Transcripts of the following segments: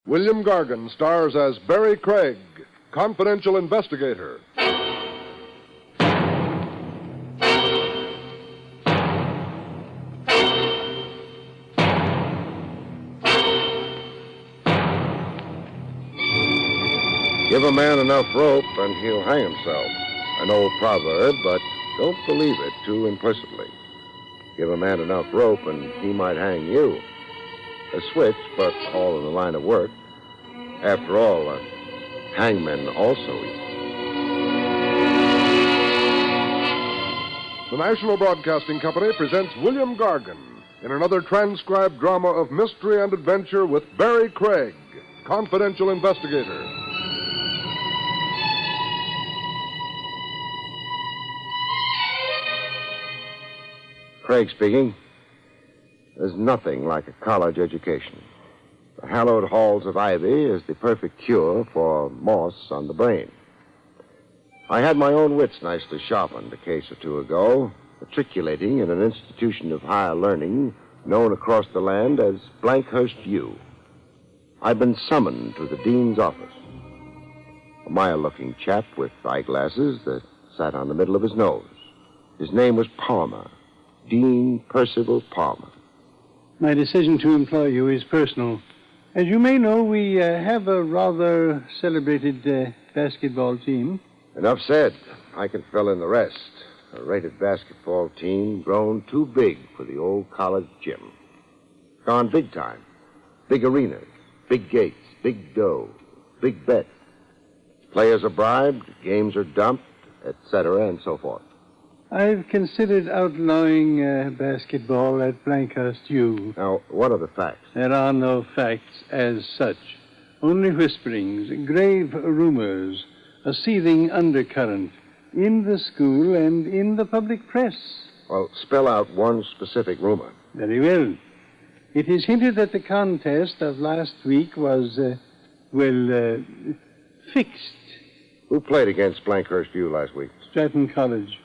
William Gargan stars as Barrie Craig, confidential investigator. Give a man enough rope and he'll hang himself. An old proverb, but don't believe it too implicitly. Give a man enough rope and he might hang you. A switch, but all in the line of work. After all, hangmen also eat. The National Broadcasting Company presents William Gargan in another transcribed drama of mystery and adventure with Barrie Craig, confidential investigator. Craig speaking. There's nothing like a college education. The hallowed halls of Ivy is the perfect cure for moss on the brain. I had my own wits nicely sharpened a case or two ago, matriculating in an institution of higher learning known across the land as Blankhurst U. I'd been summoned to the dean's office. A mild-looking chap with eyeglasses that sat on the middle of his nose. His name was Palmer. Dean Percival Palmer. My decision to employ you is personal. As you may know, we have a rather celebrated basketball team. Enough said. I can fill in the rest. A rated basketball team grown too big for the old college gym. Gone big time. Big arenas, big gates, big dough, big bets. Players are bribed, games are dumped, etc., and so forth. I've considered outlawing basketball at Blankhurst U. Now, what are the facts? There are no facts as such. Only whisperings, grave rumors, a seething undercurrent in the school and in the public press. Well, spell out one specific rumor. Very well. It is hinted that the contest of last week was, fixed. Who played against Blankhurst U last week? Stratton College.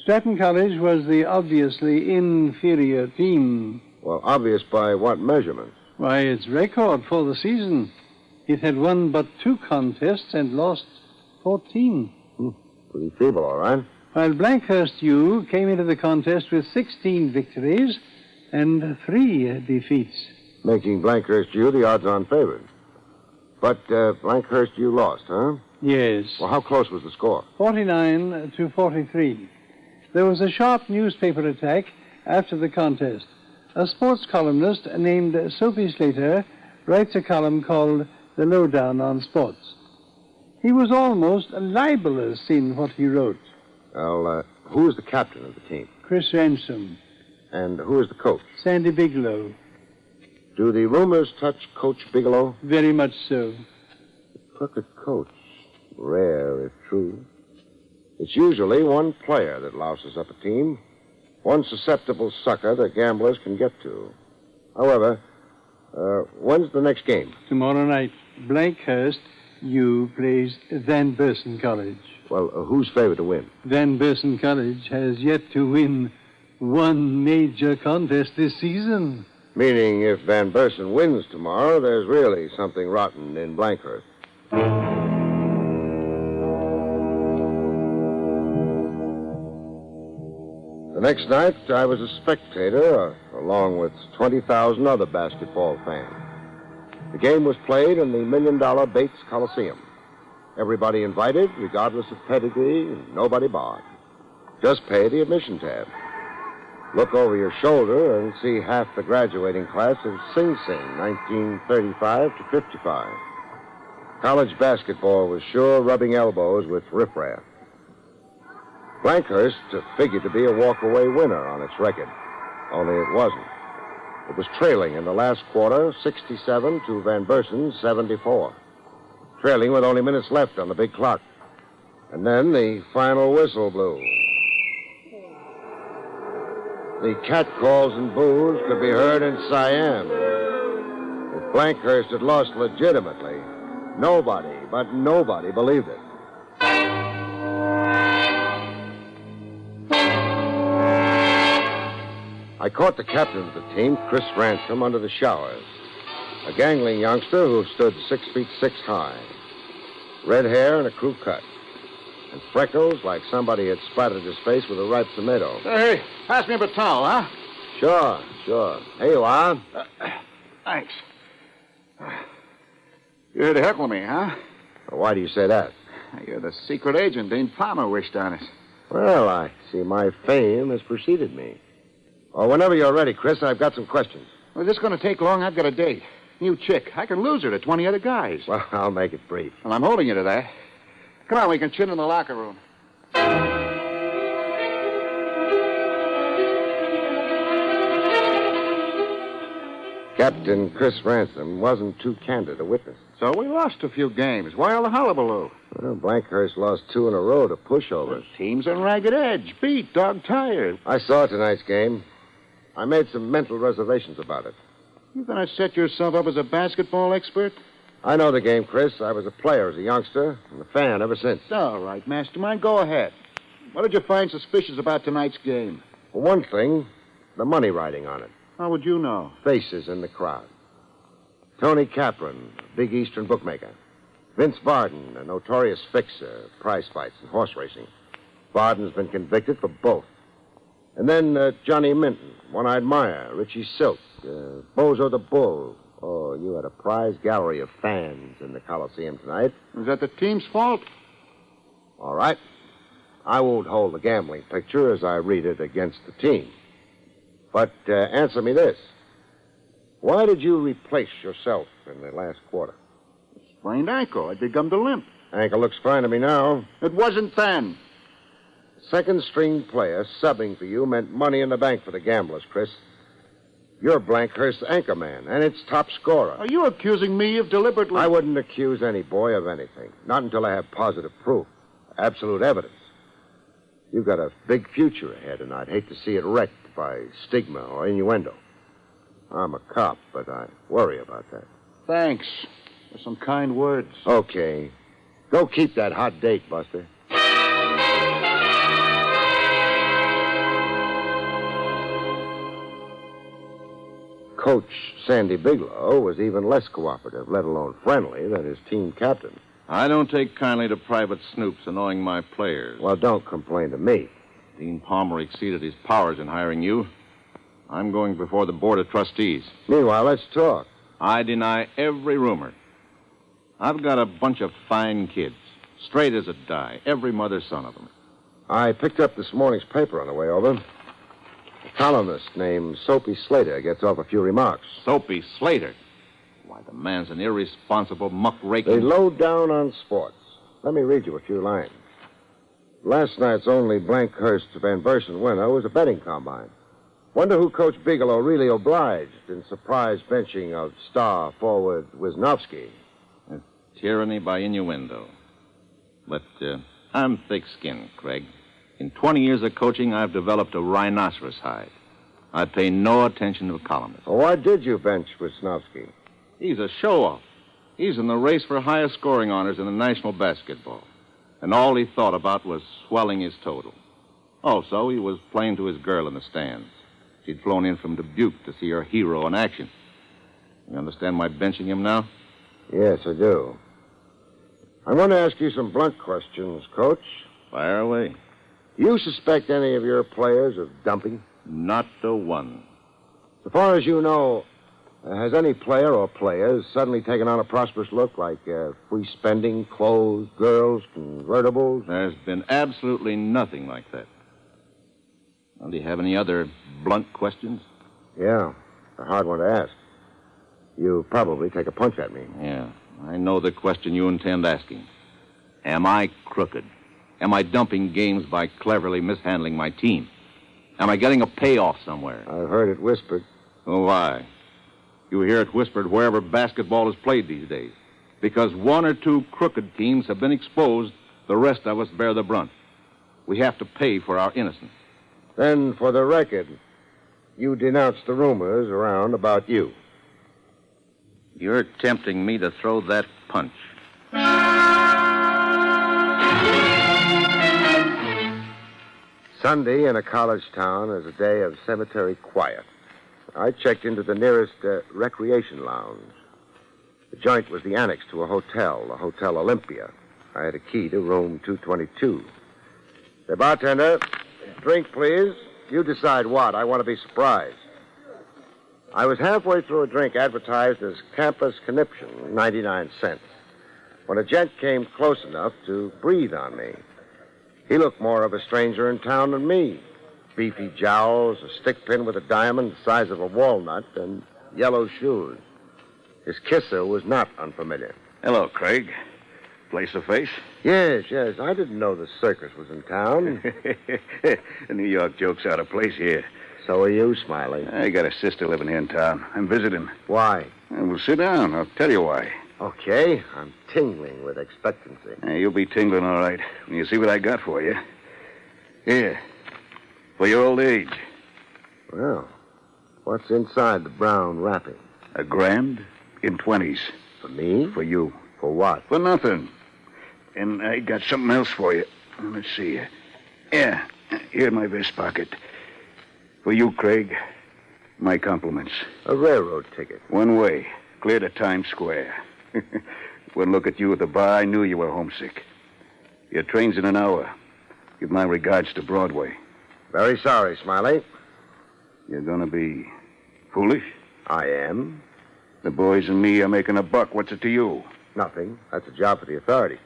Stratton College was the obviously inferior team. Well, obvious by what measurements? Why, its record for the season. It had won but 2 contests and lost 14. Pretty feeble, all right. While Blankhurst U came into the contest with 16 victories and 3 defeats. Making Blankhurst U the odds-on favorite. But Blankhurst U lost, huh? Yes. Well, how close was the score? 49-43. There was a sharp newspaper attack after the contest. A sports columnist named Sophie Slater writes a column called The Lowdown on Sports. He was almost libelous in what he wrote. Well, who is the captain of the team? Chris Ransom. And who is the coach? Sandy Bigelow. Do the rumors touch Coach Bigelow? Very much so. The crooked coach. Rare, if true. It's usually one player that louses up a team. One susceptible sucker that gamblers can get to. However, when's the next game? Tomorrow night. Blankhurst U plays Van Bursen College. Well, who's favored to win? Van Bursen College has yet to win one major contest this season. Meaning if Van Bursen wins tomorrow, there's really something rotten in Blankhurst. The next night, I was a spectator, along with 20,000 other basketball fans. The game was played in the $1 million Bates Coliseum. Everybody invited, regardless of pedigree, and nobody barred. Just pay the admission tab. Look over your shoulder and see half the graduating class of Sing Sing, 1935 to 55. College basketball was sure rubbing elbows with riffraff. Blankhurst figured to be a walk-away winner on its record, only it wasn't. It was trailing in the last quarter, 67 to Van Bursen's 74. Trailing with only minutes left on the big clock. And then the final whistle blew. The catcalls and boos could be heard in Siam. If Blankhurst had lost legitimately, nobody believed it. I caught the captain of the team, Chris Ransom, under the showers. A gangling youngster who stood 6'6" high. Red hair and a crew cut. And freckles like somebody had splattered his face with a ripe tomato. Hey, pass me a towel, huh? Sure. Here you are. Thanks. You're here to heckle me, huh? Well, why do you say that? You're the secret agent Dean Palmer wished on us. Well, I see my fame has preceded me. Well, whenever you're ready, Chris, I've got some questions. Well, is this going to take long? I've got a date. New chick. I can lose her to 20 other guys. Well, I'll make it brief. Well, I'm holding you to that. Come on, we can chin in the locker room. Captain Chris Ransom wasn't too candid a witness. So we lost a few games. Why all the hullabaloo? Well, Blankhurst lost 2 in a row to pushovers. The team's on ragged edge. Beat, dog-tired. I saw tonight's game. I made some mental reservations about it. You going to set yourself up as a basketball expert? I know the game, Chris. I was a player as a youngster and a fan ever since. All right, Mastermind, go ahead. What did you find suspicious about tonight's game? For one thing, the money writing on it. How would you know? Faces in the crowd. Tony Capron, a big Eastern bookmaker. Vince Varden, a notorious fixer, prize fights and horse racing. Varden's been convicted for both. And then Johnny Minton, One-Eyed Meyer, Richie Silk, Bozo the Bull. Oh, you had a prize gallery of fans in the Coliseum tonight. Was that the team's fault? All right. I won't hold the gambling picture as I read it against the team. But answer me this. Why did you replace yourself in the last quarter? Sprained ankle. I'd begun to limp. Ankle looks fine to me now. It wasn't then. Second-string player subbing for you meant money in the bank for the gamblers, Chris. You're Blankhurst's anchor man, and its top scorer. Are you accusing me of deliberately... I wouldn't accuse any boy of anything. Not until I have positive proof. Absolute evidence. You've got a big future ahead, and I'd hate to see it wrecked by stigma or innuendo. I'm a cop, but I worry about that. Thanks for some kind words. Okay. Go keep that hot date, Buster. Coach Sandy Bigelow was even less cooperative, let alone friendly, than his team captain. I don't take kindly to private snoops annoying my players. Well, don't complain to me. Dean Palmer exceeded his powers in hiring you. I'm going before the Board of Trustees. Meanwhile, let's talk. I deny every rumor. I've got a bunch of fine kids, straight as a die, every mother's son of them. I picked up this morning's paper on the way over. A columnist named Soapy Slater gets off a few remarks. Soapy Slater? Why, the man's an irresponsible muckraking... They load down on sports. Let me read you a few lines. Last night's only Blankhurst Van Versen winner was a betting combine. Wonder who Coach Bigelow really obliged in surprise benching of star forward Wisnowski. Tyranny by innuendo. But I'm thick-skinned, Gregg. In 20 years of coaching, I've developed a rhinoceros hide. I pay no attention to a columnist. Well, why did you bench Wisnowski? He's a show-off. He's in the race for highest scoring honors in the National Basketball. And all he thought about was swelling his total. Also, he was playing to his girl in the stands. She'd flown in from Dubuque to see her hero in action. You understand my benching him now? Yes, I do. I'm going to ask you some blunt questions, Coach. Fire away. Do you suspect any of your players of dumping? Not a one. So far as you know, has any player or players suddenly taken on a prosperous look, like free spending, clothes, girls, convertibles? There's been absolutely nothing like that. Well, do you have any other blunt questions? Yeah, a hard one to ask. You probably take a punch at me. Yeah, I know the question you intend asking. Am I crooked? Am I dumping games by cleverly mishandling my team? Am I getting a payoff somewhere? I've heard it whispered. Oh, why? You hear it whispered wherever basketball is played these days. Because one or two crooked teams have been exposed, the rest of us bear the brunt. We have to pay for our innocence. Then, for the record, you denounce the rumors around about you. You're tempting me to throw that punch. Sunday in a college town is a day of cemetery quiet. I checked into the nearest recreation lounge. The joint was the annex to a hotel, the Hotel Olympia. I had a key to room 222. The bartender, drink, please. You decide what. I want to be surprised. I was halfway through a drink advertised as Campus Conniption, 99 cents, when a gent came close enough to breathe on me. He looked more of a stranger in town than me. Beefy jowls, a stick pin with a diamond the size of a walnut, and yellow shoes. His kisser was not unfamiliar. Hello, Craig. Place the face? Yes. I didn't know the circus was in town. The New York joke's out of place here. So are you, Smiley. I got a sister living here in town. I'm visiting. Why? Well, sit down. I'll tell you why. Okay. I'm tingling with expectancy. You'll be tingling all right when you see what I got for you. Here. For your old age. Well, what's inside the brown wrapping? $1,000 in 20s. For me? For you. For what? For nothing. And I got something else for you. Let's see. Yeah, here in my vest pocket. For you, Craig, my compliments. A railroad ticket. One way, clear to Times Square. One look at you at the bar, I knew you were homesick. Your train's in an hour. Give my regards to Broadway. Very sorry, Smiley. You're gonna be foolish? I am. The boys and me are making a buck. What's it to you? Nothing. That's a job for the authority.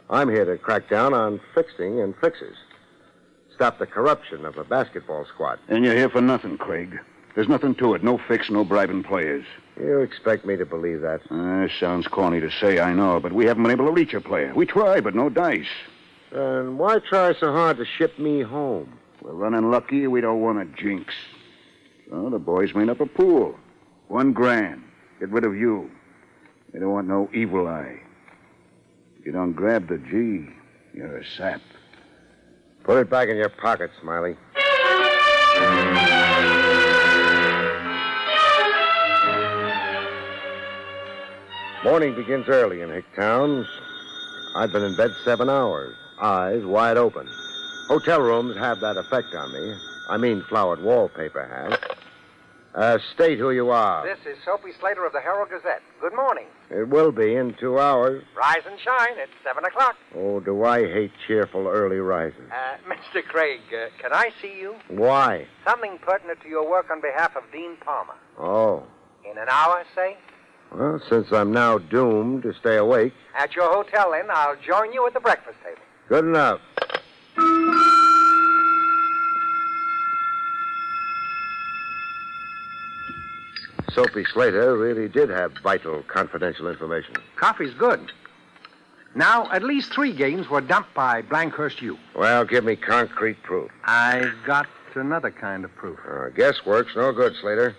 I'm here to crack down on fixing and fixers. Stop the corruption of a basketball squad. And you're here for nothing, Craig. There's nothing to it. No fix, no bribing players. You expect me to believe that? Sounds corny to say, I know, but we haven't been able to reach a player. We try, but no dice. Then why try so hard to ship me home? We're running lucky. We don't want a jinx. So the boys made up a pool. $1,000. Get rid of you. They don't want no evil eye. If you don't grab the G, you're a sap. Put it back in your pocket, Smiley. Morning begins early in Hicktown. I've been in bed 7 hours, eyes wide open. Hotel rooms have that effect on me. I mean, flowered wallpaper has. State who you are. This is Soapy Slater of the Herald Gazette. Good morning. It will be in 2 hours. Rise and shine. It's 7 o'clock. Oh, do I hate cheerful early rises. Mr. Craig, can I see you? Why? Something pertinent to your work on behalf of Dean Palmer. Oh. In an hour, say? Well, since I'm now doomed to stay awake. At your hotel, then, I'll join you at the breakfast table. Good enough. Soapy Slater really did have vital, confidential information. Coffee's good. Now, at least 3 games were dumped by Blankhurst U. Well, give me concrete proof. I've got another kind of proof. Guesswork's no good, Slater.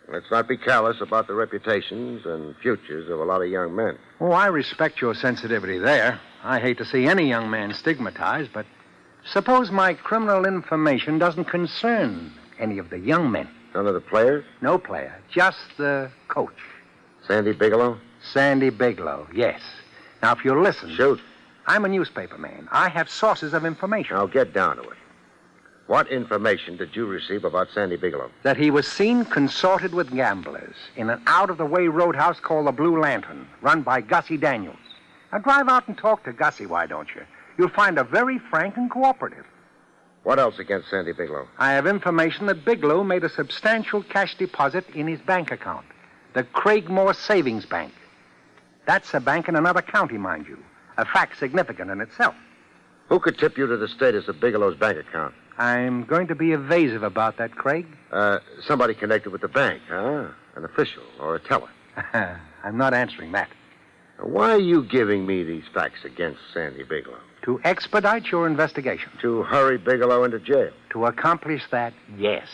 Let's not be callous about the reputations and futures of a lot of young men. Oh, I respect your sensitivity there. I hate to see any young man stigmatized, but suppose my criminal information doesn't concern any of the young men. None of the players? No player, just the coach. Sandy Bigelow? Sandy Bigelow, yes. Now, if you'll listen... Shoot. I'm a newspaper man. I have sources of information. Now, get down to it. What information did you receive about Sandy Bigelow? That he was seen consorted with gamblers in an out-of-the-way roadhouse called the Blue Lantern, run by Gussie Daniels. Now, drive out and talk to Gussie, why don't you? You'll find her very frank and cooperative. What else against Sandy Bigelow? I have information that Bigelow made a substantial cash deposit in his bank account, the Craigmore Savings Bank. That's a bank in another county, mind you. A fact significant in itself. Who could tip you to the status of Bigelow's bank account? I'm going to be evasive about that, Craig. Somebody connected with the bank, huh? An official or a teller? I'm not answering that. Why are you giving me these facts against Sandy Bigelow? To expedite your investigation. To hurry Bigelow into jail? To accomplish that, yes.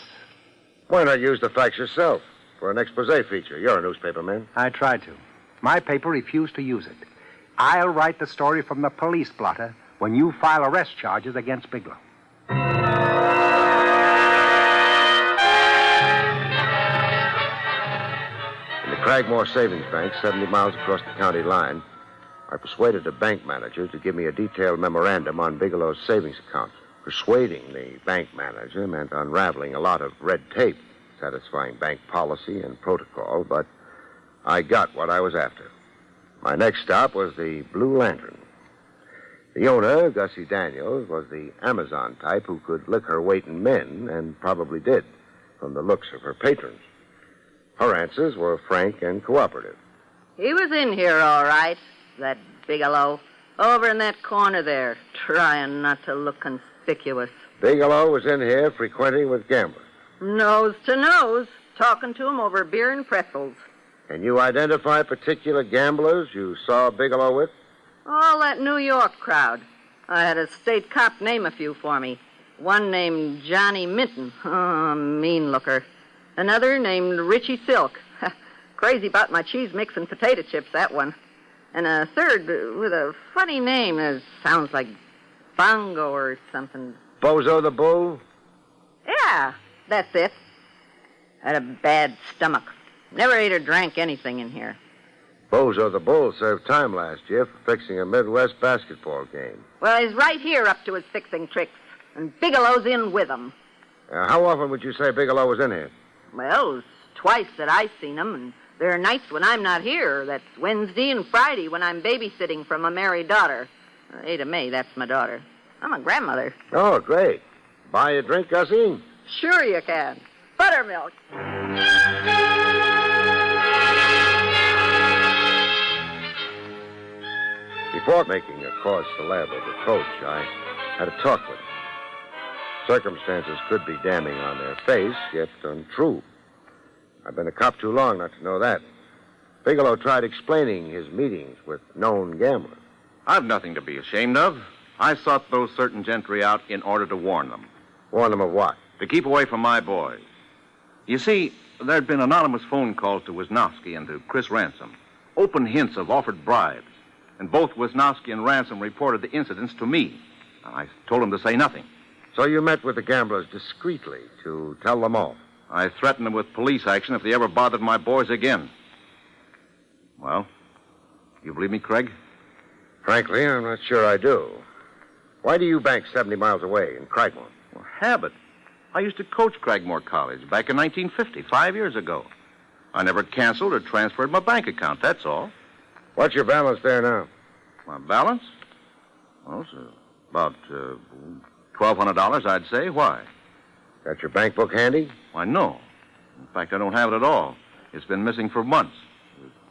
Why not use the facts yourself for an expose feature? You're a newspaperman. I tried to. My paper refused to use it. I'll write the story from the police blotter when you file arrest charges against Bigelow. In the Craigmore Savings Bank, 70 miles across the county line, I persuaded a bank manager to give me a detailed memorandum on Bigelow's savings account. Persuading the bank manager meant unraveling a lot of red tape, satisfying bank policy and protocol, but I got what I was after. My next stop was the Blue Lantern. The owner, Gussie Daniels, was the Amazon type who could lick her weight in men, and probably did, from the looks of her patrons. Her answers were frank and cooperative. He was in here, all right, that Bigelow. Over in that corner there, trying not to look conspicuous. Bigelow was in here frequenting with gamblers. Nose to nose, talking to him over beer and pretzels. Can you identify particular gamblers you saw Bigelow with? All that New York crowd. I had a state cop name a few for me. One named Johnny Minton. Oh, mean looker. Another named Richie Silk. Crazy about my cheese mix and potato chips, that one. And a third with a funny name that sounds like Bongo or something. Bozo the Bull? Yeah, that's it. Had a bad stomach. Never ate or drank anything in here. Bozo the Bull served time last year for fixing a Midwest basketball game. Well, he's right here up to his fixing tricks. And Bigelow's in with him. How often would you say Bigelow was in here? Well, it's twice that I've seen him, and there are nights when I'm not here. That's Wednesday and Friday when I'm babysitting from a married daughter. Ada May, that's my daughter. I'm a grandmother. Oh, great. Buy a drink, Gussie? Sure you can. Buttermilk. Before making a cause célèbre of the coach, I had a talk with him. Circumstances could be damning on their face, yet untrue. I've been a cop too long not to know that. Bigelow tried explaining his meetings with known gamblers. I've nothing to be ashamed of. I sought those certain gentry out in order to warn them. Warn them of what? To keep away from my boys. You see, there'd been anonymous phone calls to Wisnowski and to Chris Ransom. Open hints of offered bribes. And both Wisnowski and Ransom reported the incidents to me. I told them to say nothing. So you met with the gamblers discreetly to tell them off? I threatened them with police action if they ever bothered my boys again. Well, you believe me, Craig? Frankly, I'm not sure I do. Why do you bank 70 miles away in Cragmore? Well, habit. I used to coach Cragmore College back in 1950, 5 years ago. I never canceled or transferred my bank account, that's all. What's your balance there now? My balance? Well, it's about $1,200, I'd say. Why? Got your bank book handy? Why, no. In fact, I don't have it at all. It's been missing for months.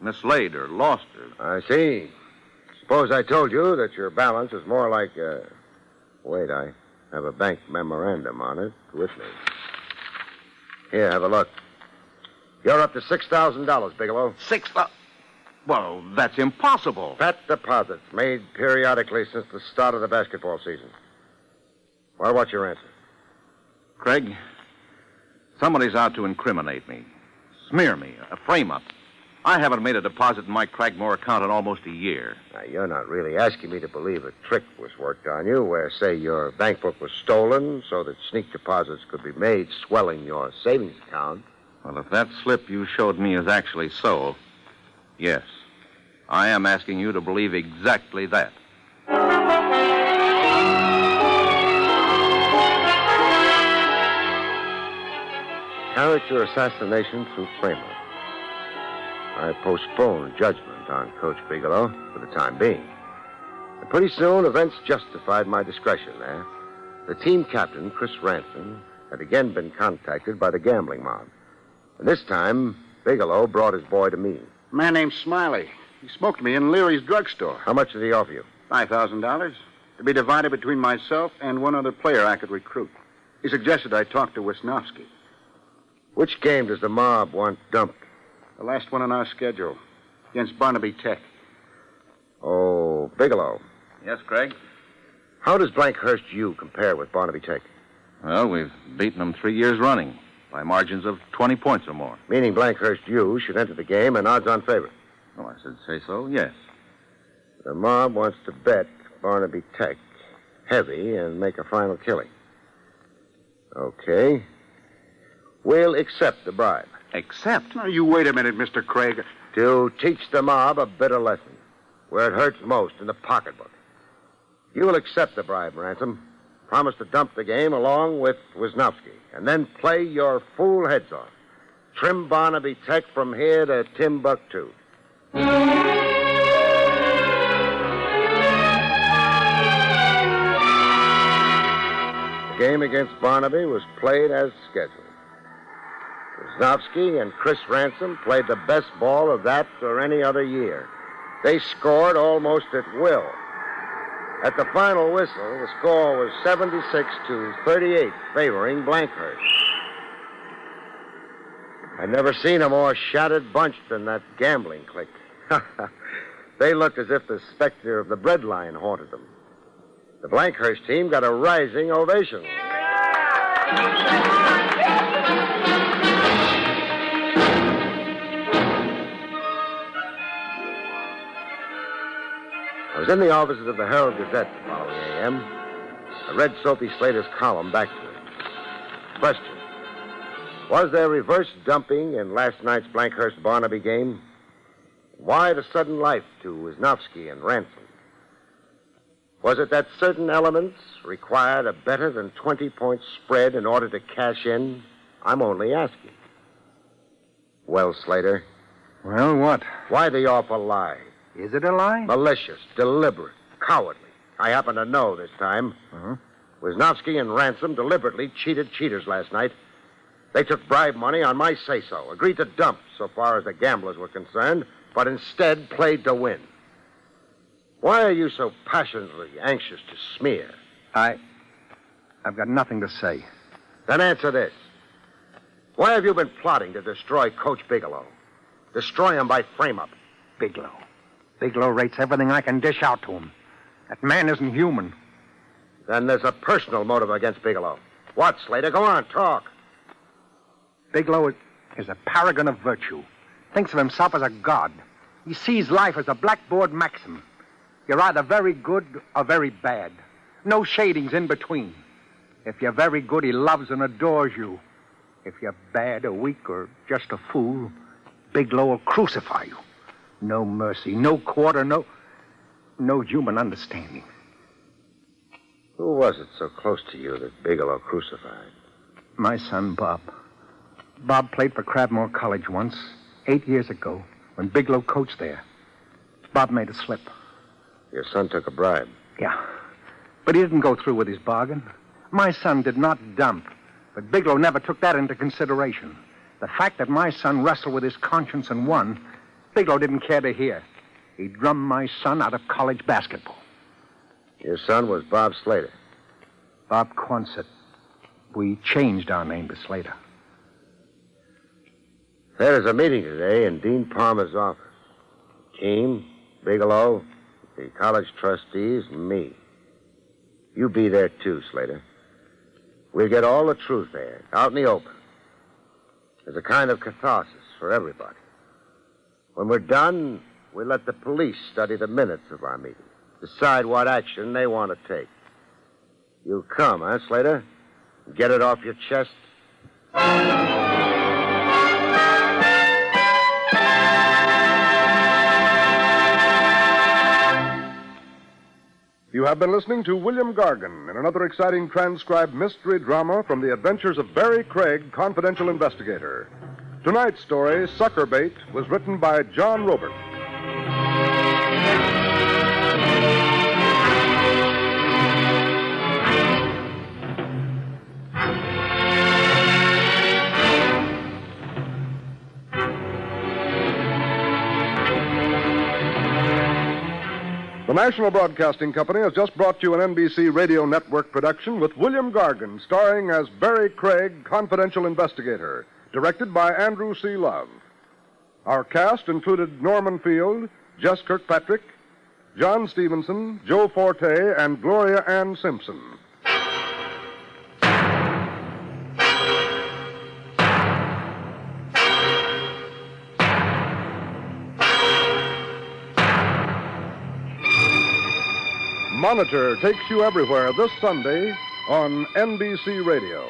Mislaid or lost or... I see. Suppose I told you that your balance is more like, Wait, I have a bank memorandum on it with me. Here, have a look. You're up to $6,000, Bigelow. Well, that's impossible. Fat deposits made periodically since the start of the basketball season. Well, what's your answer? Craig, somebody's out to incriminate me, smear me, a frame-up. I haven't made a deposit in my Cragmore account in almost a year. Now, you're not really asking me to believe a trick was worked on you where, say, your bank book was stolen so that sneak deposits could be made, swelling your savings account. Well, if that slip you showed me is actually so, yes, I am asking you to believe exactly that. Character assassination through frame-up. I postponed judgment on Coach Bigelow for the time being. And pretty soon, events justified my discretion there. The team captain, Chris Ransom, had again been contacted by the gambling mob. And this time, Bigelow brought his boy to me. A man named Smiley. He smoked me in Leary's drugstore. How much did he offer you? $5,000 to be divided between myself and one other player I could recruit. He suggested I talk to Wisnowski. Which game does the mob want dumped? The last one on our schedule, against Barnaby Tech. Oh, Bigelow. Yes, Craig? How does Blankhurst U compare with Barnaby Tech? Well, we've beaten them 3 years running by margins of 20 points or more. Meaning Blankhurst U should enter the game an odds-on favorite. Oh, I should say so, yes. The mob wants to bet Barnaby Tech heavy and make a final killing. Okay. We'll accept the bribe. Accept? Now, you wait a minute, Mr. Craig. To teach the mob a bitter lesson, where it hurts most, in the pocketbook. You will accept the bribe, Ransom. Promise to dump the game along with Wisnowski, and then play your fool heads off. Trim Barnaby Tech from here to Timbuktu. The game against Barnaby was played as scheduled. Wisnowski and Chris Ransom played the best ball of that or any other year. They scored almost at will. At the final whistle, the score was 76-38, favoring Blankhurst. I'd never seen a more shattered bunch than that gambling clique. They looked as if the specter of the breadline haunted them. The Blankhurst team got a rising ovation. I was in the offices of the Herald Gazette the following a.m. I read Sophie Slater's column back to her. Question. Was there reverse dumping in last night's Blankhurst-Barnaby game? Why the sudden life to Wisnowski and Ransom? Was it that certain elements required a better than 20-point spread in order to cash in? I'm only asking. Well, Slater? Well, what? Why the awful lie? Is it a lie? Malicious, deliberate, cowardly. I happen to know this time. Uh-huh. Wisnowski and Ransom deliberately cheated cheaters last night. They took bribe money on my say-so, agreed to dump so far as the gamblers were concerned, but instead played to win. Why are you so passionately anxious to smear? I've got nothing to say. Then answer this. Why have you been plotting to destroy Coach Bigelow? Destroy him by frame-up. Bigelow. Bigelow rates everything I can dish out to him. That man isn't human. Then there's a personal motive against Bigelow. What, Slater? Go on, talk. Bigelow is a paragon of virtue. Thinks of himself as a god. He sees life as a blackboard maxim. You're either very good or very bad. No shadings in between. If you're very good, he loves and adores you. If you're bad or weak or just a fool, Bigelow will crucify you. No mercy, no quarter, no human understanding. Who was it so close to you that Bigelow crucified? My son, Bob. Bob played for Crabmore College once, 8 years ago, when Bigelow coached there. Bob made a slip. Your son took a bribe. Yeah, but he didn't go through with his bargain. My son did not dump, but Bigelow never took that into consideration. The fact that my son wrestled with his conscience and won, Bigelow didn't care to hear. He drummed my son out of college basketball. Your son was Bob Slater. Bob Quonset. We changed our name to Slater. There's a meeting today in Dean Palmer's office. Keene, Bigelow, the college trustees, and me. You be there, too, Slater. We'll get all the truth there, out in the open. There's a kind of catharsis for everybody. When we're done, we let the police study the minutes of our meeting, decide what action they want to take. You'll come, huh, Slater? Get it off your chest? You have been listening to William Gargan in another exciting transcribed mystery drama from the adventures of Barrie Craig, confidential investigator. Tonight's story, Sucker Bait, was written by John Robert. The National Broadcasting Company has just brought you an NBC Radio Network production with William Gargan starring as Barrie Craig, confidential investigator, directed by Andrew C. Love. Our cast included Norman Field, Jess Kirkpatrick, John Stevenson, Joe Forte, and Gloria Ann Simpson. Monitor takes you everywhere this Sunday on NBC Radio.